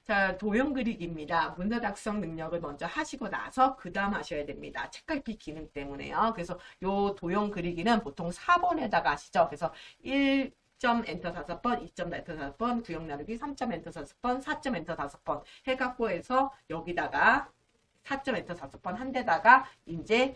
자, 도형 그리기입니다. 문서 작성 능력을 먼저 하시고 나서 그 다음 하셔야 됩니다. 책갈피 기능 때문에요. 그래서 요 도형 그리기는 보통 4번에다가 하시죠. 그래서 1점 엔터 5번, 2점 엔터 5번, 구역 나누기 3점 엔터 5번, 4점 엔터 5번 해갖고 해서 여기다가 4점 엔터 5번 한 데다가 이제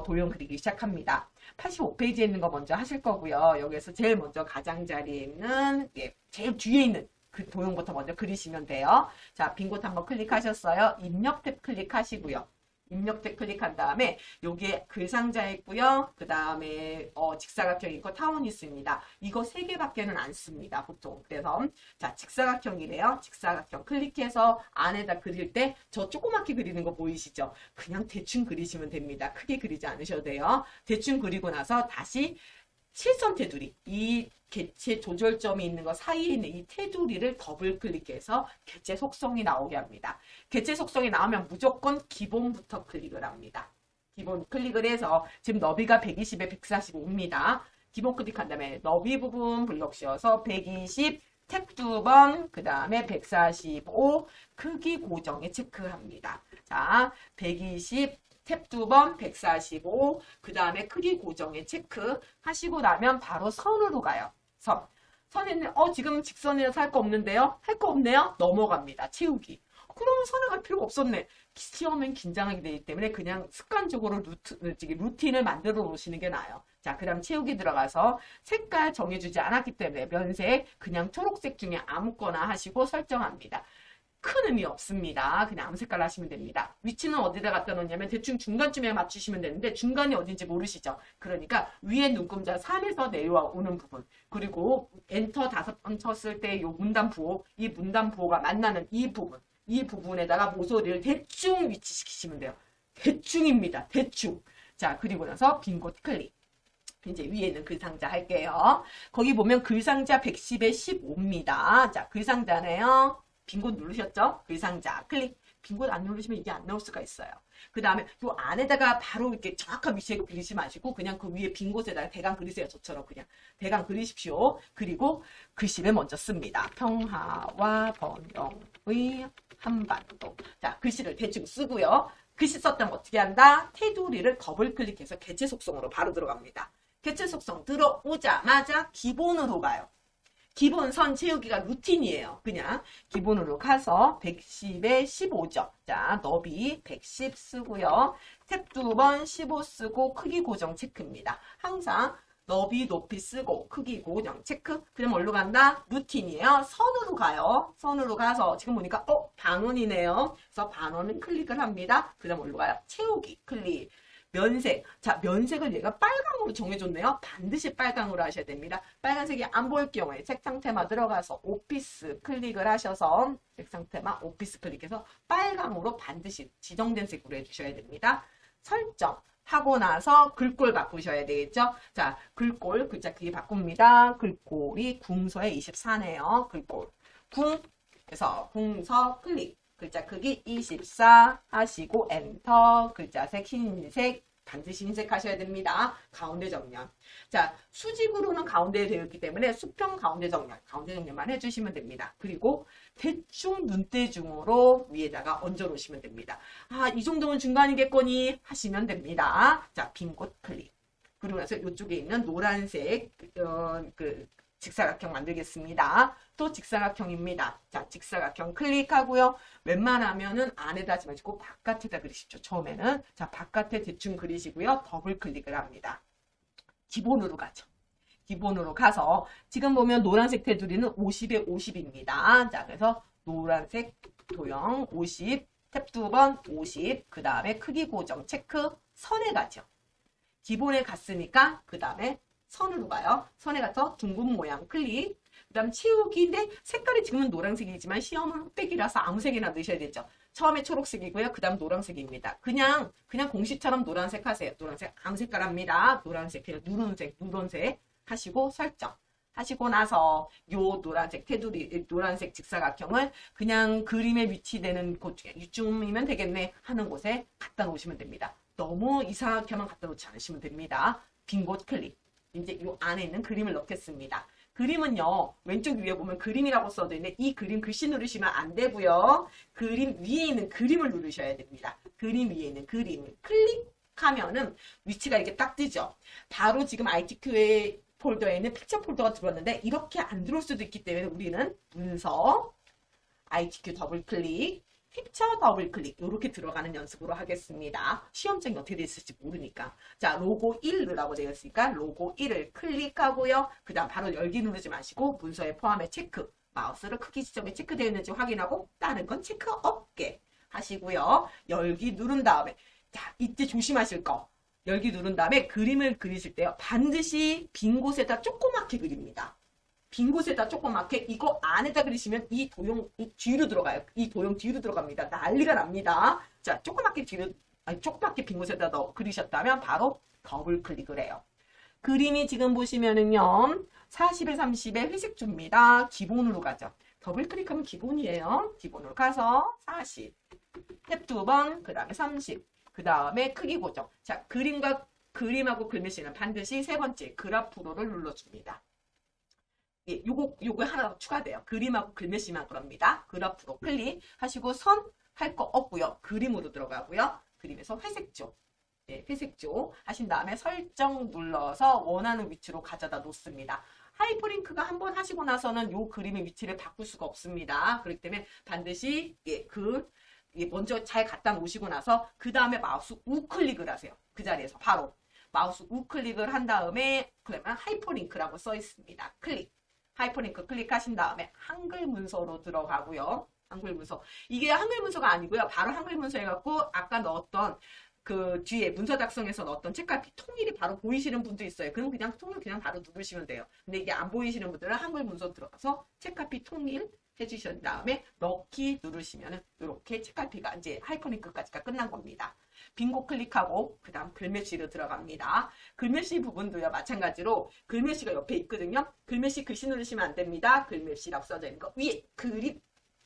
도형 그리기 시작합니다. 85페이지에 있는 거 먼저 하실 거고요. 여기에서 제일 먼저 가장자리에 있는 제일 뒤에 있는 그 도형부터 먼저 그리시면 돼요. 자, 빈 곳 한번 클릭하셨어요. 입력 탭 클릭하시고요. 입력 탭 클릭한 다음에 여기에 글상자 있고요. 그 다음에 직사각형 있고 타원 있습니다. 이거 3개밖에는 안 씁니다. 보통. 그래서 자, 직사각형이래요. 직사각형 클릭해서 안에다 그릴 때 저 조그맣게 그리는 거 보이시죠? 그냥 대충 그리시면 됩니다. 크게 그리지 않으셔도 돼요. 대충 그리고 나서 다시 실선 테두리, 이 개체 조절점이 있는 거 사이에 있는 이 테두리를 더블 클릭해서 개체 속성이 나오게 합니다. 개체 속성이 나오면 무조건 기본부터 클릭을 합니다. 기본 클릭을 해서 지금 너비가 120에 145입니다. 기본 클릭한 다음에 너비 부분 블럭 씌워서 120, 탭 2번, 그 다음에 145, 크기 고정에 체크합니다. 자, 120, 탭 2번, 145, 그 다음에 크기 고정에 체크 하시고 나면 바로 선으로 가요. 선. 선에는 지금 직선이라서 할 거 없는데요? 할 거 없네요? 넘어갑니다. 채우기. 그러면 선에 갈 필요가 없었네. 시험엔 긴장하게 되기 때문에 그냥 습관적으로 루틴을 만들어 놓으시는 게 나아요. 자, 그 다음 채우기 들어가서 색깔 정해주지 않았기 때문에 면색 그냥 초록색 중에 아무거나 하시고 설정합니다. 큰 의미 없습니다. 그냥 아무 색깔로 하시면 됩니다. 위치는 어디다 갖다 놓냐면 대충 중간쯤에 맞추시면 되는데 중간이 어딘지 모르시죠? 그러니까 위에 눈금자 3에서 내려오는 부분 그리고 엔터 5번 쳤을 때 요 문단 부호 이 문단 부호가 만나는 이 부분에다가 모서리를 대충 위치시키시면 돼요. 대충입니다. 대충. 자, 그리고 나서 빈 곳 클릭. 이제 위에 있는 글상자 할게요. 거기 보면 글상자 110에 15입니다. 자, 글상자네요. 빈 곳 누르셨죠? 글상자 클릭. 빈 곳 안 누르시면 이게 안 나올 수가 있어요. 그 다음에 요 안에다가 바로 이렇게 정확한 위치에 그리지 마시고 그냥 그 위에 빈 곳에다가 대강 그리세요. 저처럼 그냥 대강 그리십시오. 그리고 글씨를 먼저 씁니다. 평화와 번영의 한반도. 자, 글씨를 대충 쓰고요. 글씨 썼다면 어떻게 한다? 테두리를 더블 클릭해서 개체 속성으로 바로 들어갑니다. 개체 속성 들어오자마자 기본으로 가요. 기본 선 채우기가 루틴이에요. 그냥 기본으로 가서 110에 15죠. 자, 너비 110 쓰고요. 탭 2번 15 쓰고 크기 고정 체크입니다. 항상 너비 높이 쓰고 크기 고정 체크. 그럼 어디로 간다? 루틴이에요. 선으로 가요. 선으로 가서 지금 보니까 반원이네요. 그래서 반원은 클릭을 합니다. 그 다음 어디로 가요? 채우기 클릭. 면색. 자, 면색을 얘가 빨강으로 정해줬네요. 반드시 빨강으로 하셔야 됩니다. 빨간색이 안 보일 경우에 색상 테마 들어가서 오피스 클릭을 하셔서 색상 테마 오피스 클릭해서 빨강으로 반드시 지정된 색으로 해주셔야 됩니다. 설정. 하고 나서 글꼴 바꾸셔야 되겠죠? 자, 글꼴 글자 크기 바꿉니다. 글꼴이 궁서에 24네요. 글꼴. 그래서 궁서 클릭. 글자 크기 24 하시고 엔터. 글자색 흰색. 반드시 흰색 하셔야 됩니다. 가운데 정렬. 자, 수직으로는 가운데에 되어 있기 때문에 수평 가운데 정렬만 해주시면 됩니다. 그리고 대충 눈대중으로 위에다가 얹어 놓으시면 됩니다. 아, 이 정도면 중간이겠거니 하시면 됩니다. 자, 빈 곳 클릭. 그리고 나서 이쪽에 있는 노란색 직사각형 만들겠습니다. 또 직사각형입니다. 자, 직사각형 클릭하고요. 웬만하면은 안에다 하지 마시고 바깥에다 그리십시오. 처음에는. 자, 바깥에 대충 그리시고요. 더블 클릭을 합니다. 기본으로 가죠. 기본으로 가서 지금 보면 노란색 테두리는 50에 50입니다. 자, 그래서 노란색 도형 50, 탭 2번 50, 그 다음에 크기 고정 체크, 선에 가죠. 기본에 갔으니까 그 다음에 선으로 가요. 선에 가서 둥근 모양 클릭. 그 다음 채우기인데 색깔이 지금은 노란색이지만 시험은 흑백이라서 아무 색이나 넣으셔야 되죠. 처음에 초록색이고요. 그 다음 노란색입니다. 그냥 공식처럼 노란색 하세요. 노란색 아무 색깔 합니다. 노란색 그냥 누런색 하시고 설정. 하시고 나서 요 노란색 테두리, 노란색 직사각형을 그냥 그림에 위치되는 곳 중에 이쯤이면 되겠네 하는 곳에 갖다 놓으시면 됩니다. 너무 이상하게만 갖다 놓지 않으시면 됩니다. 빈 곳 클릭. 이제 이 안에 있는 그림을 넣겠습니다. 그림은요, 왼쪽 위에 보면 그림이라고 써져 있는데 이 그림 글씨 누르시면 안 되고요. 그림 위에 있는 그림을 누르셔야 됩니다. 그림 위에 있는 그림을 클릭하면은 위치가 이렇게 딱 뜨죠. 바로 지금 ITQ의 폴더에 있는 픽처 폴더가 들어왔는데 이렇게 안 들어올 수도 있기 때문에 우리는 문서, ITQ 더블 클릭, 픽처 더블 클릭 이렇게 들어가는 연습으로 하겠습니다. 시험장이 어떻게 됐을지 모르니까. 자, 로고 1이라고 되어 있으니까 로고 1을 클릭하고요. 그 다음 바로 열기 누르지 마시고 문서에 포함해 체크. 마우스를 크기 지점에 체크되어 있는지 확인하고 다른 건 체크 없게 하시고요. 열기 누른 다음에 자, 이때 조심하실 거. 열기 누른 다음에 그림을 그리실 때요. 반드시 빈 곳에다 조그맣게 그립니다. 빈 곳에다 조그맣게 이거 안에다 그리시면 이 도형 뒤로 들어가요. 이 도형 뒤로 들어갑니다. 난리가 납니다. 자, 조그맣게 뒤로 조그맣게 빈 곳에다 그리셨다면 바로 더블 클릭을 해요. 그림이 지금 보시면은요. 40에 30에 회색 줍니다. 기본으로 가죠. 더블 클릭하면 기본이에요. 기본으로 가서 40. 탭 2번, 그 다음에 30. 그 다음에 크기 고정. 자, 그림하고 글씨는 반드시 세 번째 그래프로를 눌러줍니다. 예, 요거 하나 더 추가돼요. 그림하고 글씨만 그럽니다. 그래프로 클릭하시고 선 할 거 없고요. 그림으로 들어가고요. 그림에서 회색조. 예, 회색조 하신 다음에 설정 눌러서 원하는 위치로 가져다 놓습니다. 하이퍼링크가 한번 하시고 나서는 요 그림의 위치를 바꿀 수가 없습니다. 그렇기 때문에 반드시 먼저 잘 갖다 놓으시고 나서 그 다음에 마우스 우클릭을 하세요. 그 자리에서 바로 마우스 우클릭을 한 다음에 그러면 하이퍼링크라고 써 있습니다. 클릭. 하이퍼링크 클릭하신 다음에 한글 문서로 들어가고요. 한글 문서. 이게 한글 문서가 아니고요. 바로 한글 문서 해갖고 아까 넣었던 그 뒤에 문서 작성해서 넣었던 책갈피 통일이 바로 보이시는 분도 있어요. 그럼 그냥 통일 그냥 바로 누르시면 돼요. 근데 이게 안 보이시는 분들은 한글 문서 들어가서 책갈피 통일 해주신 다음에 넣기 누르시면은 이렇게 책갈피가 이제 하이퍼링크까지가 끝난 겁니다. 빙고 클릭하고 그 다음 글메시로 들어갑니다. 글메시 부분도요 마찬가지로 글메시가 옆에 있거든요. 글메시 글씨 누르시면 안 됩니다. 글메시라고 써져 있는 거 위에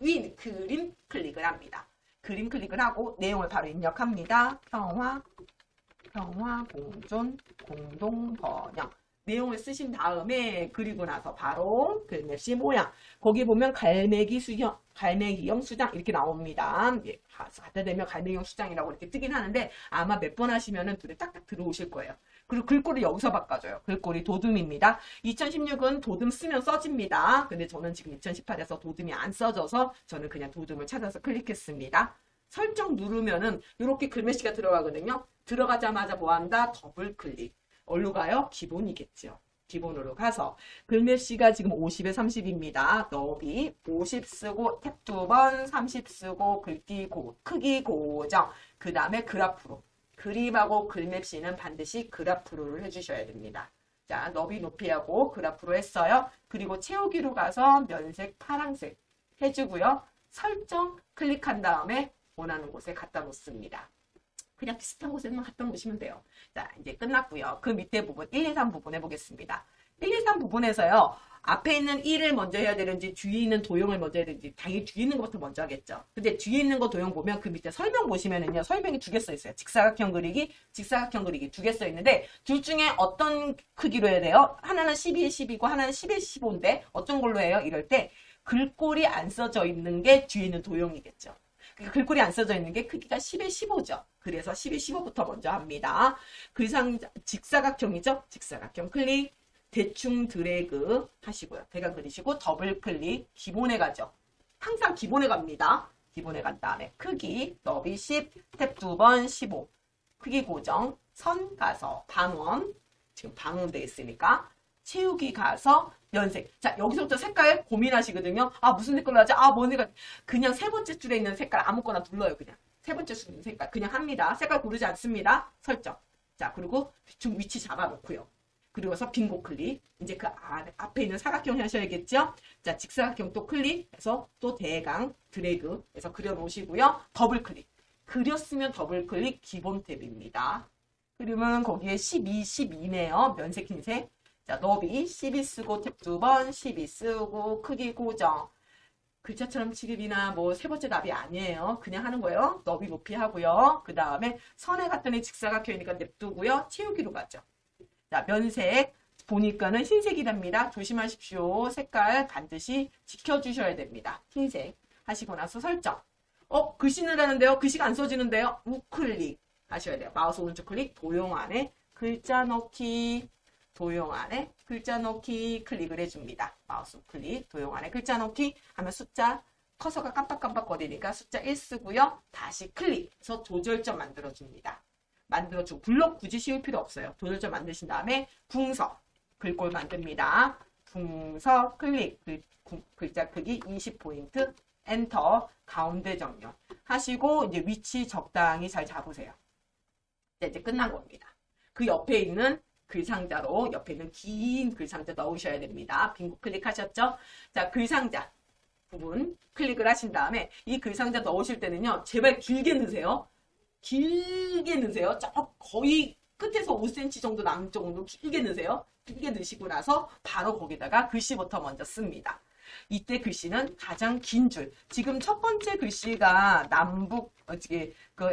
위에는 그림 클릭을 합니다. 그림 클릭을 하고 내용을 바로 입력합니다. 평화, 공존, 공동 번영. 내용을 쓰신 다음에 그리고 나서 바로 글맵시 모양. 거기 보면 갈매기형 수장 이렇게 나옵니다. 예, 갖다 대면 갈매기형 수장이라고 이렇게 뜨긴 하는데 아마 몇 번 하시면은 눈에 딱딱 들어오실 거예요. 그리고 글꼴을 여기서 바꿔줘요. 글꼴이 도둠입니다. 2016은 도둠 쓰면 써집니다. 근데 저는 지금 2018에서 도둠이 안 써져서 저는 그냥 도둠을 찾아서 클릭했습니다. 설정 누르면은 이렇게 글메시가 들어가거든요. 들어가자마자 뭐 한다? 더블 클릭. 어디로 가요? 기본이겠죠. 기본으로 가서 글메시가 지금 50에 30입니다. 너비 50 쓰고 탭 2번 30 쓰고 크기 고정. 그 다음에 그래프로. 그림하고 글맵시는 반드시 그래프로를 해주셔야 됩니다. 자, 너비 높이하고 그래프로 했어요. 그리고 채우기로 가서 면색 파란색 해주고요. 설정 클릭한 다음에 원하는 곳에 갖다 놓습니다. 그냥 비슷한 곳에만 갖다 놓으시면 돼요. 자, 이제 끝났고요. 그 밑에 부분 1, 2, 3 부분 해보겠습니다. 1, 2, 3 부분에서요. 앞에 있는 1을 먼저 해야 되는지 뒤에 있는 도형을 먼저 해야 되는지 당연히 뒤에 있는 것부터 먼저 하겠죠. 근데 뒤에 있는 거 도형 보면 그 밑에 설명 보시면은요. 설명이 두 개 써 있어요. 직사각형 그리기, 직사각형 그리기 두 개 써 있는데 둘 중에 어떤 크기로 해야 돼요? 하나는 12에 10이고 하나는 10에 15인데 어떤 걸로 해요? 이럴 때 글꼴이 안 써져 있는 게 뒤에 있는 도형이겠죠. 글꼴이 안 써져 있는 게 크기가 10에 15죠. 그래서 10에 15부터 먼저 합니다. 그 이상 직사각형이죠. 직사각형 클릭, 대충 드래그 하시고요. 대각 그리시고 더블 클릭, 기본에 가죠. 항상 기본에 갑니다. 기본에 간 다음에 크기, 너비 10, 탭 2번 15. 크기 고정, 선 가서 반원, 지금 반원되어 있으니까 채우기 가서 면색. 자, 여기서부터 색깔 고민하시거든요. 아, 무슨 색깔로 하지? 아, 뭔 색깔. 그냥 세 번째 줄에 있는 색깔 아무거나 눌러요, 그냥. 세 번째 줄에 있는 색깔. 그냥 합니다. 색깔 고르지 않습니다. 설정. 자, 그리고 좀 위치 잡아놓고요. 그리고서 빙고 클릭. 이제 그 앞에 있는 사각형 하셔야겠죠? 자, 직사각형 또 클릭해서 또 대강 드래그 해서 그려놓으시고요. 더블 클릭. 그렸으면 더블 클릭 기본 탭입니다. 그러면 거기에 12, 12네요. 면색 흰색. 자, 너비 12 쓰고 탭 2번 12 쓰고 크기 고정. 글자처럼 취급이나 뭐 세 번째 답이 아니에요. 그냥 하는 거예요. 너비 높이 하고요. 그 다음에 선에 갔더니 직사각형이니까 냅두고요. 채우기로 가죠. 자, 면색 보니까는 흰색이랍니다. 조심하십시오. 색깔 반드시 지켜주셔야 됩니다. 흰색 하시고 나서 설정. 글씨는 하는데요. 글씨가 안 써지는데요. 우클릭 하셔야 돼요. 마우스 오른쪽 클릭, 도형 안에 글자 넣기, 도형 안에 글자 넣기 클릭을 해줍니다. 마우스 클릭, 도형 안에 글자 넣기 하면 숫자, 커서가 깜빡깜빡거리니까 숫자 1 쓰고요. 다시 클릭해서 조절점 만들어줍니다. 만들어주고 블록 굳이 씌울 필요 없어요. 조절점 만드신 다음에 궁서, 글꼴 만듭니다. 궁서 클릭, 글자 크기 20포인트, 엔터, 가운데 정렬 하시고 이제 위치 적당히 잘 잡으세요. 이제 끝난 겁니다. 그 옆에 있는 글상자로 옆에 있는 긴 글상자 넣으셔야 됩니다. 빙고 클릭하셨죠? 자, 글상자 부분 클릭을 하신 다음에 이 글상자 넣으실 때는요. 제발 길게 넣으세요. 길게 넣으세요. 거의 끝에서 5cm 정도 남은 정도 길게 넣으세요. 길게 넣으시고 나서 바로 거기다가 글씨부터 먼저 씁니다. 이때 글씨는 가장 긴 줄. 지금 첫 번째 글씨가 남북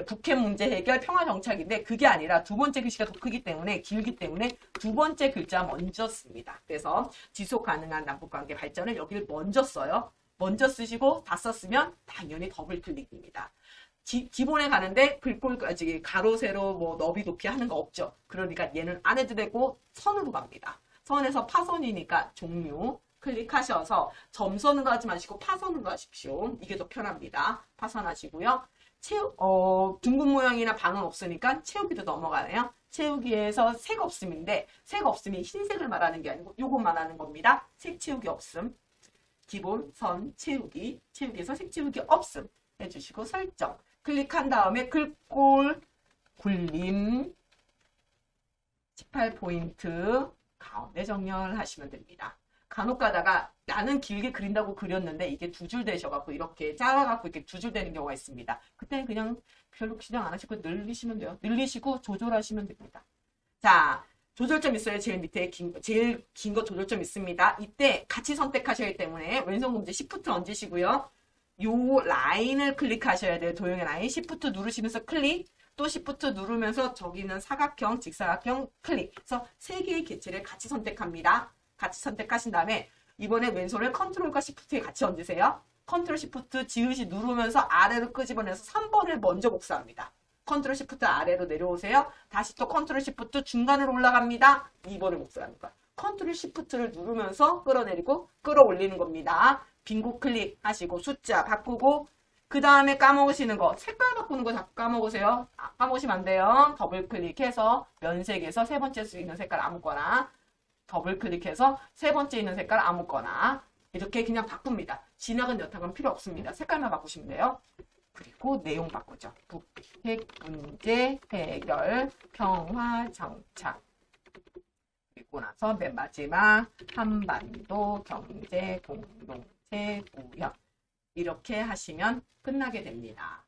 북핵 문제 해결 평화 정착인데 그게 아니라 두 번째 글씨가 더 크기 때문에 길기 때문에 두 번째 글자 먼저 씁니다. 그래서 지속 가능한 남북 관계 발전을 여기를 먼저 써요. 먼저 쓰시고 다 썼으면 당연히 더블 클릭입니다. 기본에 가는데 글꼴 가로 세로 뭐 너비 높이 하는 거 없죠. 그러니까 얘는 안 해도 되고 선으로 갑니다. 선에서 파선이니까 종류 클릭하셔서 점선으로 하지 마시고 파선으로 하십시오. 이게 더 편합니다. 파선하시고요. 둥근 모양이나 방은 없으니까 채우기도 넘어가네요. 채우기에서 색 없음인데 색 없음이 흰색을 말하는 게 아니고 요거 말하는 겁니다. 색 채우기 없음. 기본 선 채우기. 채우기에서 색 채우기 없음 해주시고 설정. 클릭한 다음에 글꼴 굴림 18포인트 가운데 정렬하시면 됩니다. 간혹 가다가 나는 길게 그린다고 그렸는데 이게 두 줄 되셔갖고 이렇게 잘라갖고 이렇게 두 줄 되는 경우가 있습니다. 그때는 그냥 별로 신경 안 하시고 늘리시면 돼요. 늘리시고 조절하시면 됩니다. 자, 조절점 있어요. 제일 밑에 제일 긴 거 조절점 있습니다. 이때 같이 선택하셔야 하기 때문에 왼손 검지 Shift 얹으시고요. 요 라인을 클릭하셔야 돼요. 도형의 라인. Shift 누르시면서 클릭. 또 Shift 누르면서 저기 있는 사각형, 직사각형 클릭. 그래서 세 개의 개체를 같이 선택합니다. 같이 선택하신 다음에 이번에 왼손을 컨트롤과 Shift에 같이 얹으세요. 컨트롤 Shift 지읒이 누르면서 아래로 끄집어내서 3번을 먼저 복사합니다. 컨트롤 Shift 아래로 내려오세요. 다시 또 컨트롤 Shift 중간으로 올라갑니다. 2번을 복사합니다. 컨트롤 Shift를 누르면서 끌어내리고 끌어올리는 겁니다. 빙고 클릭하시고 숫자 바꾸고 그 다음에 까먹으시는 거 색깔 바꾸는 거 자꾸 까먹으세요. 까먹으시면 안 돼요. 더블 클릭해서 면색에서 세 번째 수 있는 색깔 아무거나 더블 클릭해서 세 번째 있는 색깔 아무거나 이렇게 그냥 바꿉니다. 진학은 여타건 필요 없습니다. 색깔만 바꾸시면 돼요. 그리고 내용 바꾸죠. 북핵 문제 해결 평화 정착 그리고 나서 맨 마지막 한반도 경제 공동체 무역 이렇게 하시면 끝나게 됩니다.